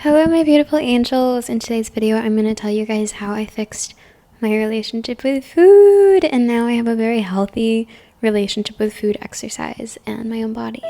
Hello, my beautiful angels. In today's video, I'm going to tell you guys how I fixed my relationship with food, and now I have a very healthy relationship with food, exercise, and my own body.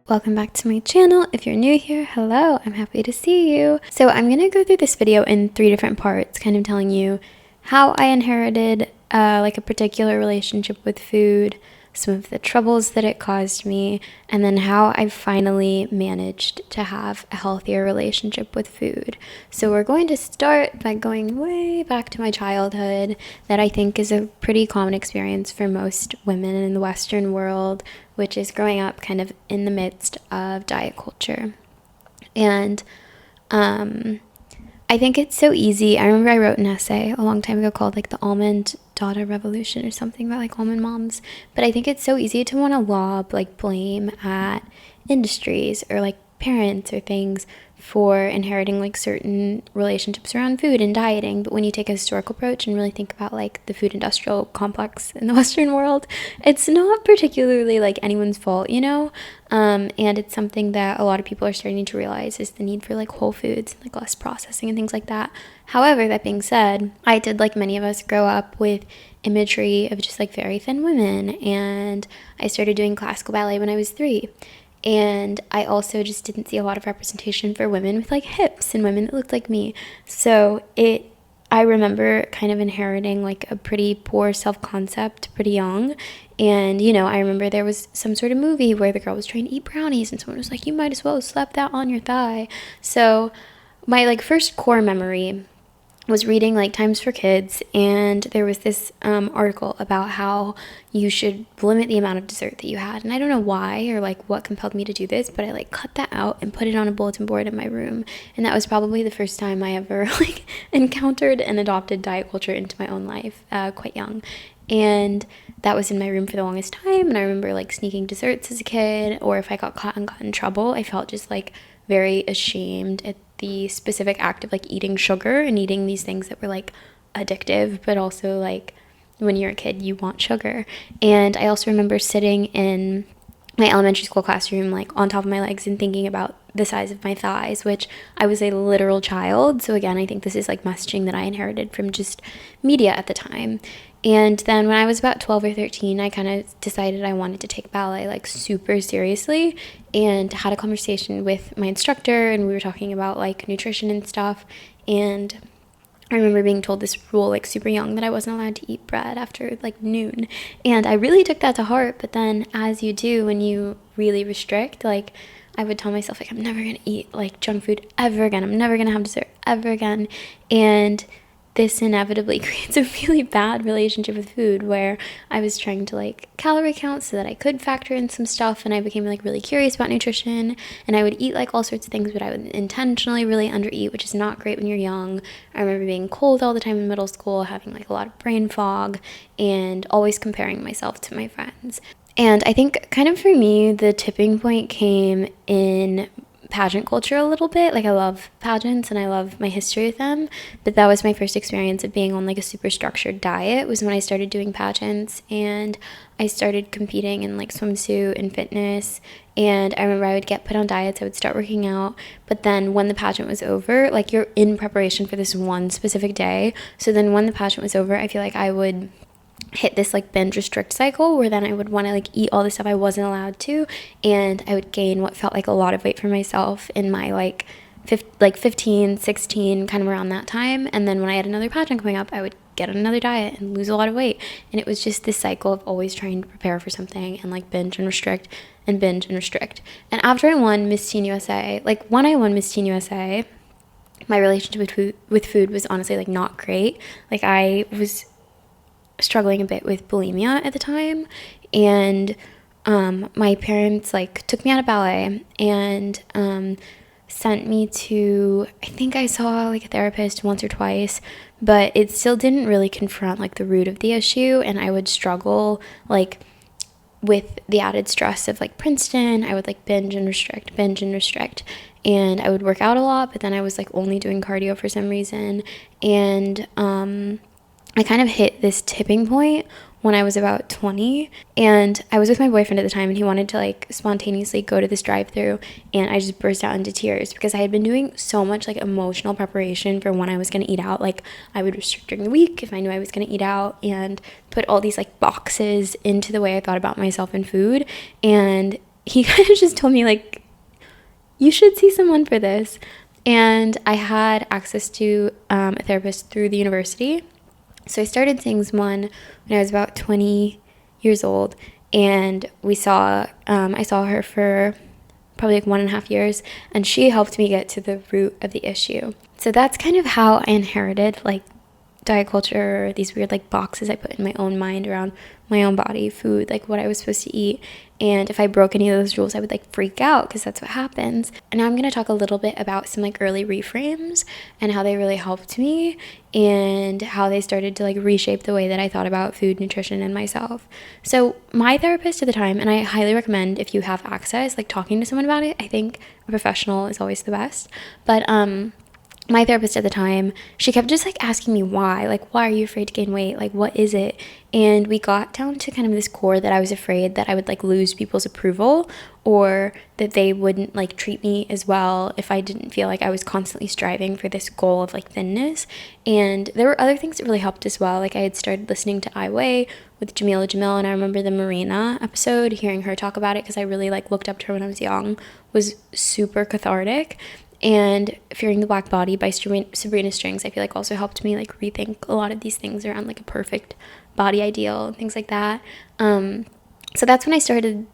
Welcome back to my channel. If you're new here, hello, I'm happy to see you. So I'm going to go through this video in 3 different parts, kind of telling you how I inherited like a particular relationship with food, some of the troubles that it caused me, and then how I finally managed to have a healthier relationship with food. So we're going to start by going way back to my childhood. That I think is a pretty common experience for most women in the Western world, which is growing up kind of in the midst of diet culture. And I think it's so easy. I remember I wrote an essay a long time ago called like the Almond Daughter Revolution or something about like almond moms. But I think it's so easy to want to lob like blame at industries or like parents or things for inheriting like certain relationships around food and dieting. But when you take a historical approach and really think about like the food industrial complex in the Western world, it's not particularly like anyone's fault, you know? And it's something that a lot of people are starting to realize is the need for like whole foods and like less processing and things like that. However, that being said, I did, like many of us, grow up with imagery of just like very thin women, and I started doing classical ballet when I was 3. And I also just didn't see a lot of representation for women with like hips and women that looked like me. So I remember kind of inheriting like a pretty poor self-concept pretty young. And, you know, I remember there was some sort of movie where the girl was trying to eat brownies and someone was like, you might as well slap that on your thigh. So my like first core memory was reading like Times for Kids, and there was this article about how you should limit the amount of dessert that you had. And I don't know why or like what compelled me to do this, but I like cut that out and put it on a bulletin board in my room. And that was probably the first time I ever like encountered and adopted diet culture into my own life, quite young. And that was in my room for the longest time. And I remember like sneaking desserts as a kid, or if I got caught and got in trouble, I felt just like very ashamed at the specific act of like eating sugar and eating these things that were like addictive, but also like when you're a kid you want sugar. And I also remember sitting in my elementary school classroom like on top of my legs and thinking about the size of my thighs, which I was a literal child. So again, I think this is like messaging that I inherited from just media at the time. And then when I was about 12 or 13, I kind of decided I wanted to take ballet like super seriously, and had a conversation with my instructor, and we were talking about like nutrition and stuff. And I remember being told this rule like super young that I wasn't allowed to eat bread after like noon. And I really took that to heart. But then, as you do when you really restrict, like I would tell myself like I'm never gonna eat like junk food ever again. I'm never gonna have dessert ever again. And this inevitably creates a really bad relationship with food, where I was trying to like calorie count so that I could factor in some stuff, and I became like really curious about nutrition, and I would eat like all sorts of things, but I would intentionally really undereat, which is not great when you're young. I remember being cold all the time in middle school, having like a lot of brain fog, and always comparing myself to my friends. And I think kind of for me, the tipping point came in pageant culture a little bit. Like I love pageants and I love my history with them, but that was my first experience of being on like a super structured diet, was when I started doing pageants, and I started competing in like swimsuit and fitness. And I remember I would get put on diets, I would start working out, but then when the pageant was over, like you're in preparation for this one specific day, so then when the pageant was over, I feel like I would hit this like binge restrict cycle, where then I would want to like eat all the stuff I wasn't allowed to, and I would gain what felt like a lot of weight for myself in my like 15, 16, kind of around that time. And then when I had another pageant coming up, I would get on another diet and lose a lot of weight. And it was just this cycle of always trying to prepare for something and like binge and restrict and binge and restrict. And after I won Miss Teen USA, like when I won Miss Teen USA, my relationship with food was honestly like not great. Like I was struggling a bit with bulimia at the time, and my parents like took me out of ballet and sent me to, I think I saw like a therapist once or twice, but it still didn't really confront like the root of the issue. And I would struggle like with the added stress of like Princeton. I would like binge and restrict, and I would work out a lot, but then I was like only doing cardio for some reason. And I kind of hit this tipping point when I was about 20, and I was with my boyfriend at the time, and he wanted to like spontaneously go to this drive-through, and I just burst out into tears because I had been doing so much like emotional preparation for when I was going to eat out. Like I would restrict during the week if I knew I was going to eat out, and put all these like boxes into the way I thought about myself and food. And he kind of just told me like, you should see someone for this. And I had access to a therapist through the university. So I started seeing one when I was about 20 years old, and I saw her for probably like 1.5 years, and she helped me get to the root of the issue. So that's kind of how I inherited like diet culture, these weird like boxes I put in my own mind around my own body, food, like what I was supposed to eat. And if I broke any of those rules, I would like freak out because that's what happens. And now I'm going to talk a little bit about some like early reframes and how they really helped me and how they started to like reshape the way that I thought about food, nutrition, and myself. So my therapist at the time, and I highly recommend if you have access, like talking to someone about it, I think a professional is always the best. But my therapist at the time, she kept just like asking me why are you afraid to gain weight? Like, what is it? And we got down to kind of this core that I was afraid that I would like lose people's approval, or that they wouldn't like treat me as well if I didn't feel like I was constantly striving for this goal of like thinness. And there were other things that really helped as well. Like I had started listening to I Weigh with Jamila Jamil, and I remember the Marina episode, hearing her talk about it because I really like looked up to her when I was young, was super cathartic. And Fearing the Black Body by Sabrina Strings, I feel like also helped me like rethink a lot of these things around like a perfect body ideal and things like that. So that's when I started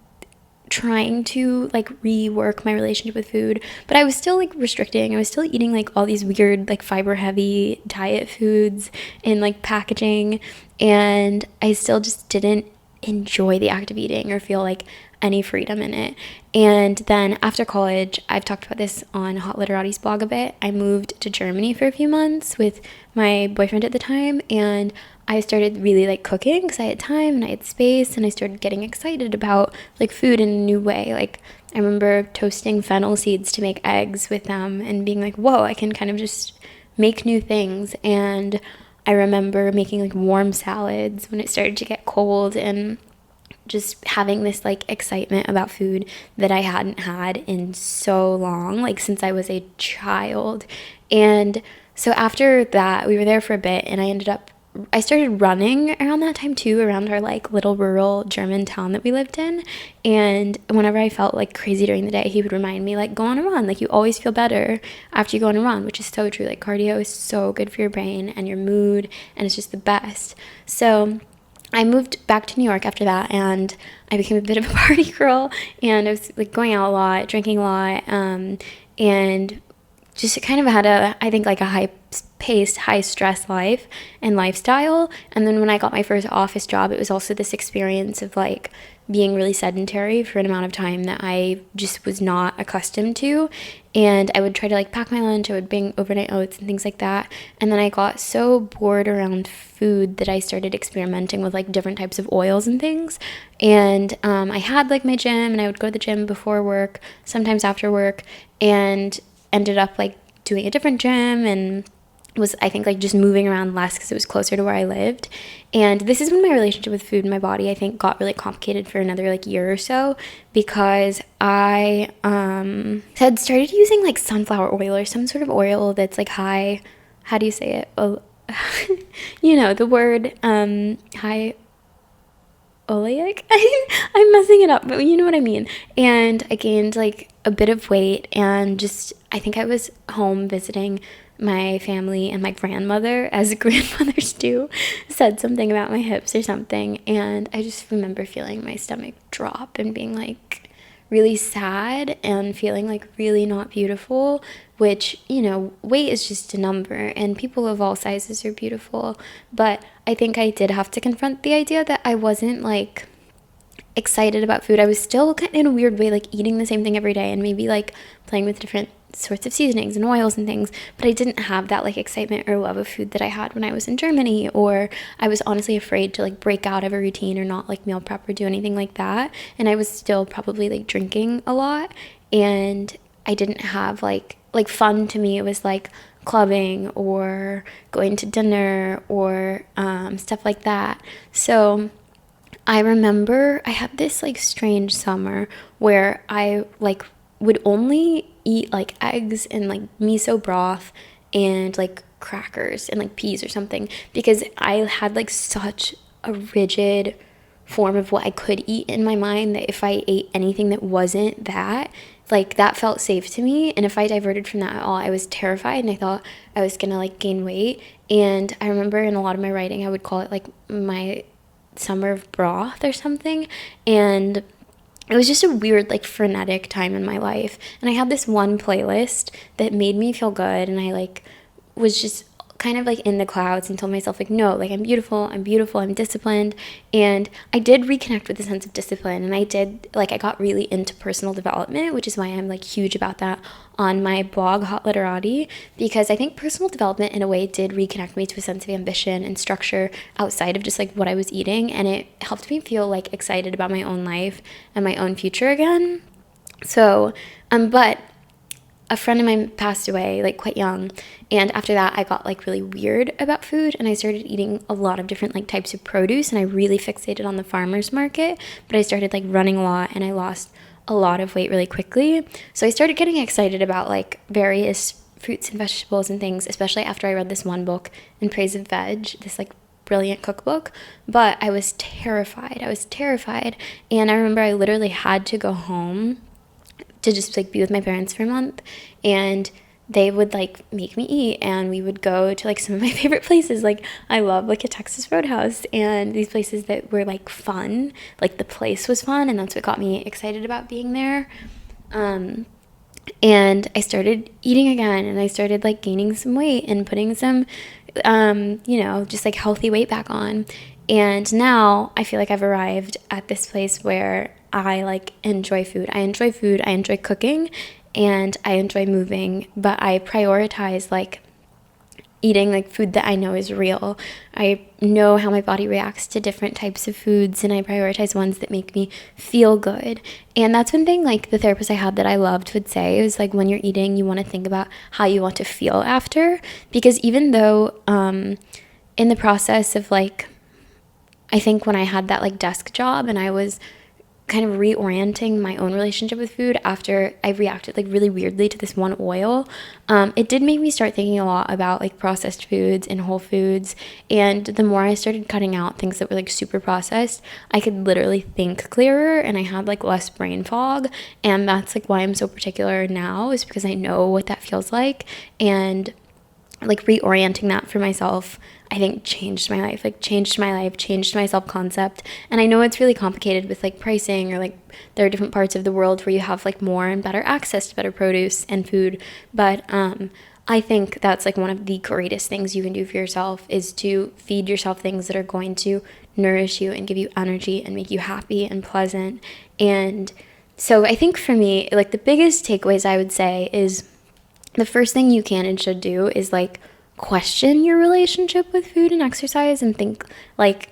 trying to like rework my relationship with food, but I was still like restricting. I was still eating like all these weird like fiber heavy diet foods and like packaging, and I still just didn't enjoy the act of eating or feel like any freedom in it. And then after college, I've talked about this on Hot Literati's blog a bit, I moved to Germany for a few months with my boyfriend at the time, and I started really like cooking because I had time and I had space, and I started getting excited about like food in a new way. Like I remember toasting fennel seeds to make eggs with them and being like, whoa, I can kind of just make new things. And I remember making like warm salads when it started to get cold, and just having this like excitement about food that I hadn't had in so long, like since I was a child. And so after that, we were there for a bit, and I started running around that time too, around our like little rural German town that we lived in. And whenever I felt like crazy during the day, he would remind me like, go on a run, like you always feel better after you go on a run, which is so true. Like cardio is so good for your brain and your mood, and it's just the best. So I moved back to New York after that, and I became a bit of a party girl, and I was like going out a lot, drinking a lot, and just kind of had I think like a high-paced, high-stress life and lifestyle. And then when I got my first office job, it was also this experience of like being really sedentary for an amount of time that I just was not accustomed to. And I would try to like pack my lunch, I would bring overnight oats and things like that. And then I got so bored around food that I started experimenting with like different types of oils and things. And I had like my gym, and I would go to the gym before work, sometimes after work, and ended up like doing a different gym, and was I think like just moving around less because it was closer to where I lived. And this is when my relationship with food and my body I think got really complicated for another like year or so, because I had started using like sunflower oil or some sort of oil that's like high, how do you say it, you know the word, high oleic. I'm messing it up, but you know what I mean. And I gained like a bit of weight, and just I think I was home visiting my family, and my grandmother, as grandmothers do, said something about my hips or something, and I just remember feeling my stomach drop and being like really sad and feeling like really not beautiful, which, you know, weight is just a number and people of all sizes are beautiful. But I think I did have to confront the idea that I wasn't like excited about food. I was still kind of in a weird way like eating the same thing every day and maybe like playing with different sorts of seasonings and oils and things, but I didn't have that like excitement or love of food that I had when I was in Germany. Or I was honestly afraid to like break out of a routine or not like meal prep or do anything like that, and I was still probably like drinking a lot, and I didn't have like fun. To me it was like clubbing or going to dinner or stuff like that. So I remember I had this like strange summer where I like would only eat like eggs and like miso broth and like crackers and like peas or something, because I had like such a rigid form of what I could eat in my mind that if I ate anything that wasn't that, like that felt safe to me. And if I diverted from that at all, I was terrified and I thought I was gonna like gain weight. And I remember in a lot of my writing, I would call it like my summer of broth or something. And it was just a weird, like, frenetic time in my life. And I had this one playlist that made me feel good, and I like was just kind of like in the clouds and told myself like, no, like I'm beautiful, I'm disciplined. And I did reconnect with a sense of discipline, and I did like I got really into personal development, which is why I'm like huge about that on my blog Hot Literati, because I think personal development in a way did reconnect me to a sense of ambition and structure outside of just like what I was eating, and it helped me feel like excited about my own life and my own future again. So but a friend of mine passed away like quite young, and after that I got like really weird about food, and I started eating a lot of different like types of produce, and I really fixated on the farmers market. But I started like running a lot, and I lost a lot of weight really quickly. So I started getting excited about like various fruits and vegetables and things, especially after I read this one book, In Praise of Veg, this like brilliant cookbook. But I was terrified. And I remember I literally had to go home to just like be with my parents for a month, and they would like make me eat, and we would go to like some of my favorite places. Like I love like a Texas Roadhouse and these places that were like fun, like the place was fun, and that's what got me excited about being there. And I started eating again, and I started like gaining some weight and putting some just like healthy weight back on. And now I feel like I've arrived at this place where I like enjoy food. I enjoy cooking, and I enjoy moving, but I prioritize like eating like food that I know is real. I know how my body reacts to different types of foods, and I prioritize ones that make me feel good. And that's one thing like the therapist I had that I loved would say, is like when you're eating, you want to think about how you want to feel after, because even though in the process of like, I think when I had that like desk job and I was kind of reorienting my own relationship with food after I reacted like really weirdly to this one oil, it did make me start thinking a lot about like processed foods and whole foods. And the more I started cutting out things that were like super processed, I could literally think clearer, and I had like less brain fog. And that's like why I'm so particular now, is because I know what that feels like. And like reorienting that for myself, I think changed my life, changed my self-concept. And I know it's really complicated with like pricing, or like there are different parts of the world where you have like more and better access to better produce and food. But I think that's like one of the greatest things you can do for yourself, is to feed yourself things that are going to nourish you and give you energy and make you happy and pleasant. And so I think for me, like the biggest takeaways I would say is, the first thing you can and should do is like question your relationship with food and exercise, and think like,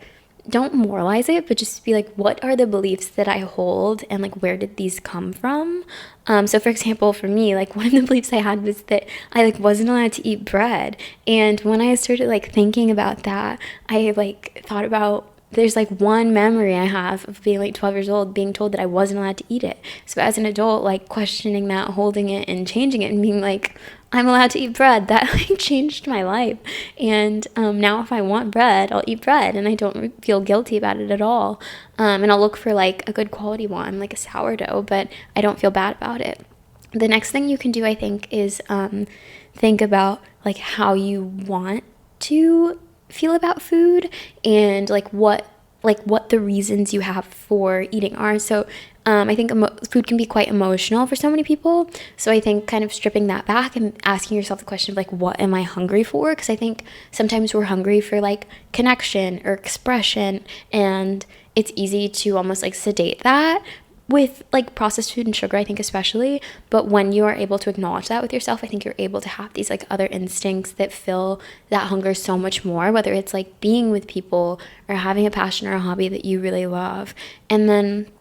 don't moralize it, but just be like, what are the beliefs that I hold, and like where did these come from? So for example, for me, like one of the beliefs I had was that I like wasn't allowed to eat bread. And when I started like thinking about that, I like thought about, there's like one memory I have of being like 12 years old, being told that I wasn't allowed to eat it. So as an adult, like questioning that, holding it and changing it, and being like, I'm allowed to eat bread, that like changed my life. And now if I want bread, I'll eat bread, and I don't feel guilty about it at all. And I'll look for like a good quality one, like a sourdough, but I don't feel bad about it. The next thing you can do, I think, is think about like how you want to feel about food, and like what the reasons you have for eating are. So I think food can be quite emotional for so many people. So I think kind of stripping that back and asking yourself the question of like, what am I hungry for? Because I think sometimes we're hungry for like connection or expression, and it's easy to almost like sedate that with like processed food and sugar, I think especially. But when you are able to acknowledge that with yourself, I think you're able to have these like other instincts that fill that hunger so much more, whether it's like being with people or having a passion or a hobby that you really love. And then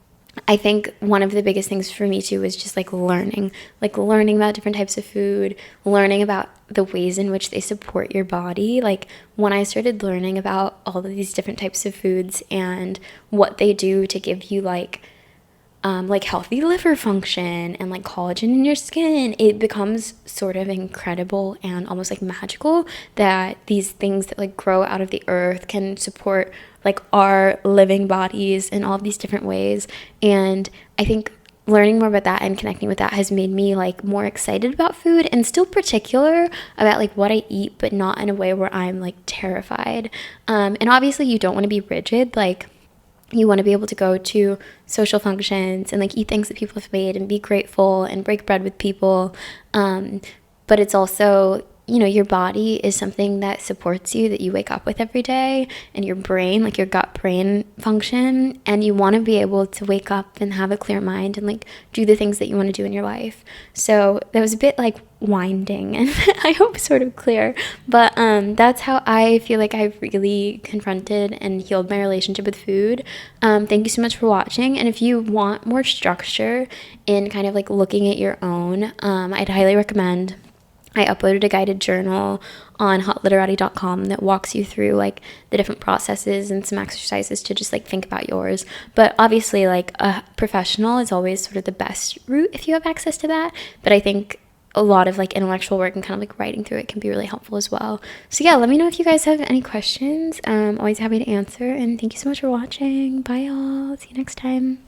I think one of the biggest things for me too was just like learning about different types of food, learning about the ways in which they support your body. Like when I started learning about all of these different types of foods and what they do to give you like healthy liver function and like collagen in your skin, it becomes sort of incredible and almost like magical that these things that like grow out of the earth can support like our living bodies in all of these different ways. And I think learning more about that and connecting with that has made me like more excited about food and still particular about like what I eat, but not in a way where I'm like terrified. And obviously you don't want to be rigid, like you want to be able to go to social functions and like eat things that people have made and be grateful and break bread with people. But it's also, you know, your body is something that supports you, that you wake up with every day, and your brain, like your gut brain function. And you want to be able to wake up and have a clear mind and like do the things that you want to do in your life. So that was a bit like winding and I hope sort of clear, but that's how I feel like I've really confronted and healed my relationship with food. Thank you so much for watching, and if you want more structure in kind of like looking at your own, I'd highly recommend, I uploaded a guided journal on hotliterati.com that walks you through like the different processes and some exercises to just like think about yours. But obviously like a professional is always sort of the best route if you have access to that, but I think a lot of like intellectual work and kind of like writing through it can be really helpful as well. So yeah, let me know if you guys have any questions. I'm always happy to answer, and thank you so much for watching. Bye y'all, see you next time.